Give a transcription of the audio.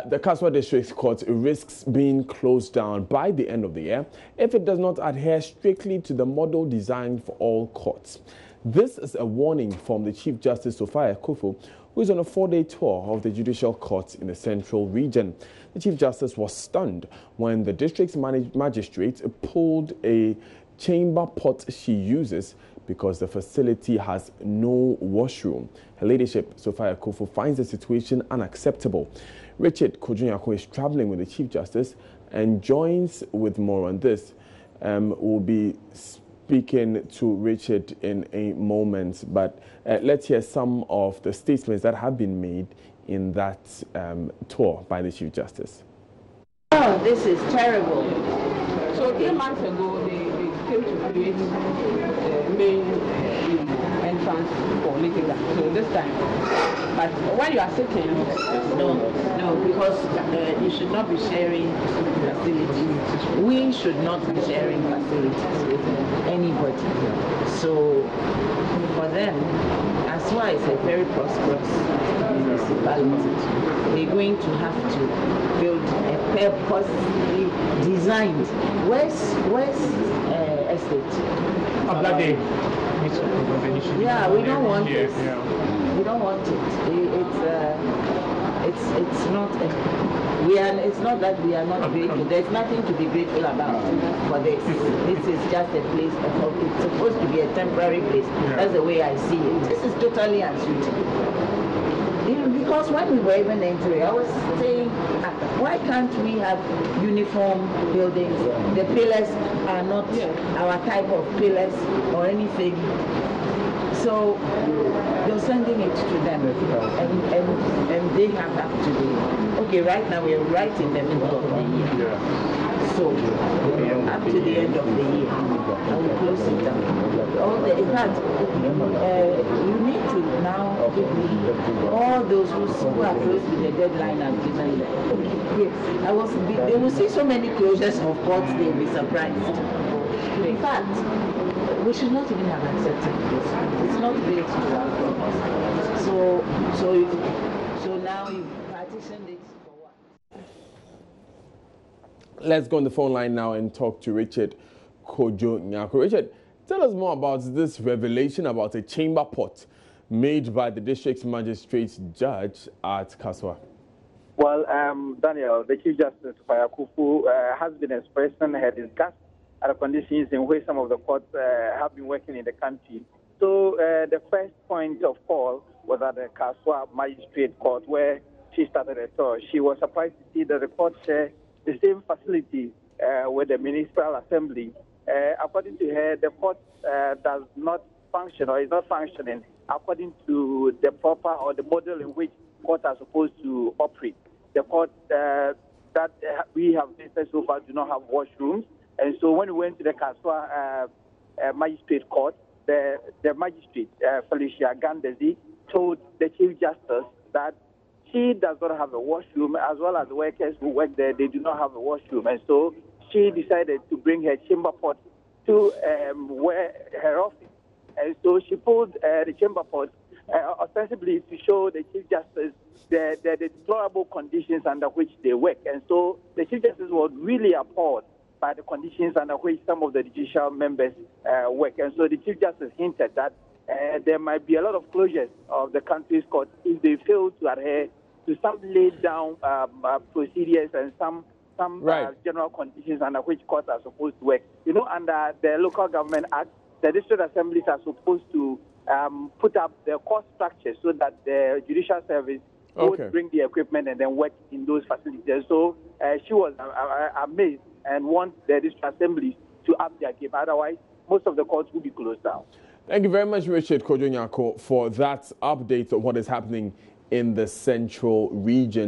The Kasoa District Court risks being closed down by the end of the year if it does not adhere strictly to the model designed for all courts. This is a warning from the Chief Justice Kasoa Magistrate, who is on a 4-day tour of the judicial courts in the central region. The Chief Justice was stunned when the district's magistrate pulled a chamber pot she uses because the facility has no washroom. Her Ladyship, Kasoa Magistrate, finds the situation unacceptable. Richard Kojo is traveling with the Chief Justice and joins with more on this. We'll be speaking to Richard in a moment, but let's hear some of the statements that have been made in that tour by the Chief Justice. Oh, this is terrible. So 3 months ago, they came to create main entrance for litigants. So this time, but when you are sitting, No, because you should not be sharing facilities. We should not be sharing facilities with anybody. So for them, as well as a very prosperous municipality, they're going to have to build a purposely designed West estate. Yeah, we don't want it. We don't want it. It's not. It's not that we are not grateful. There's nothing to be grateful about for this. This is just a place. It's supposed to be a temporary place. That's the way I see it. This is totally unsuitable. Because when we were even entering, I was saying, why can't we have uniform buildings? The pillars are not our type of pillars or anything. So they're sending it to them, and they have up to the. Okay, right now we are right in the middle of the year. So up to the end of the year, I will close it down. In fact, you need to now give me all those who are close to the deadline and given them. Yes, they will see so many closures of courts, they will be surprised. In fact, we should not even have accepted this. It's not great to our purpose. So now you partitioned it for what? Let's go on the phone line now and talk to Richard Kojo. Richard, tell us more about this revelation about a chamber pot made by the district magistrate judge at Kasoa. Well, Daniel, the Chief Justice Kasoa has been expressing her disgust at the conditions in which some of the courts have been working in the country. So the first point of call was at the Kasoa Magistrate Court, where she started a tour. She was surprised to see that the court share the same facility with the Municipal Assembly. According to her, the court does not function or is not functioning according to the proper or the model in which courts are supposed to operate. The court that we have visited so far do not have washrooms. And so when we went to the Kasoa Magistrate Court, the magistrate, Felicia Gandezi, told the Chief Justice that she does not have a washroom, as well as the workers who work there, they do not have a washroom. And so she decided to bring her chamber pot to her office. And so she pulled the chamber pot ostensibly to show the Chief Justice the deplorable conditions under which they work. And so the Chief Justice was really appalled by the conditions under which some of the judicial members work. And so the Chief Justice hinted that there might be a lot of closures of the country's courts if they fail to adhere to some laid down procedures and some general conditions under which courts are supposed to work. You know, under the Local Government Act, the district assemblies are supposed to put up the court structure so that the judicial service would bring the equipment and then work in those facilities. So she was amazed and wants the district assemblies to up their game. Otherwise, most of the courts will be closed down. Thank you very much, Richard Kojo, for that update of what is happening in the central region.